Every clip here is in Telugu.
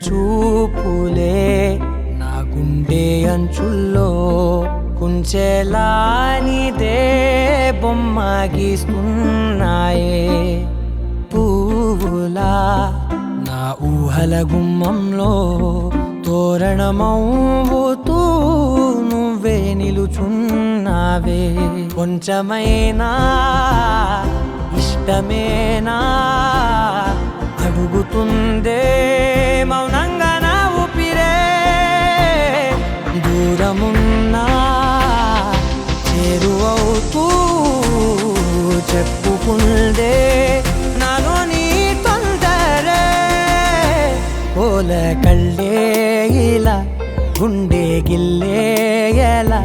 చూపులే నా గుండె అంచుల్లో కుంచెలా నీదే బొమ్మ గీస్తున్నాయే పువ్వులా నా ఊహల గుమ్మంలో తోరణమవుతూ నువ్వే నిలుచున్నావే కొంచెమైనా ఇష్టమేనా అడుగుతుందే మౌనంగా నా ఊపిరే దూరమున్నా చేరువవుతూ చెప్పుకుందే నాలో నీ తొందరే ఓల కళ్ళే ఇలా గుండె గిల్లే ఎలా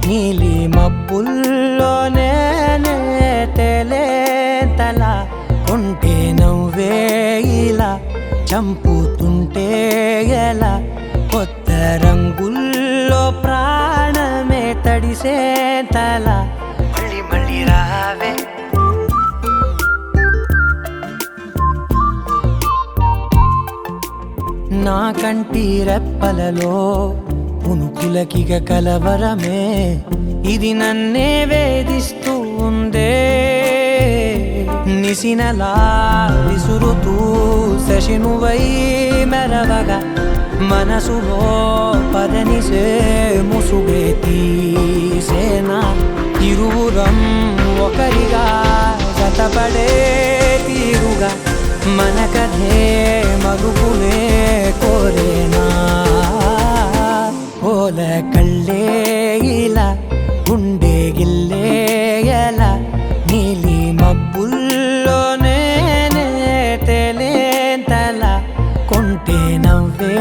నీలి మబ్బుల్లోనే తల కొంటే నవ్వే ఇలా చంపుతుంటే ఎలా కొత్త రంగుల్లో ప్రాణమే తడిసే తల మళ్ళీ మళ్ళీ రావే నా కంటి రెప్పలలో పునుకులకిగ కలవరమే ఇది నన్నే వేధిస్తూ ఉందే నిసినలా విసురుతూ శశినువై మెరవగా మనసులో పదనిసే ముసుగే తీసేనా ఇరువురం ఒకరిగా జతపడే తీరుగా మన కథే మగుపునే కోరేనా ఓల కళ్ళే ఇలా గుండె గిల్లే ఎలా నీలి మబ్బుల్లోనే తేలేంతల కొంటే నవ్వే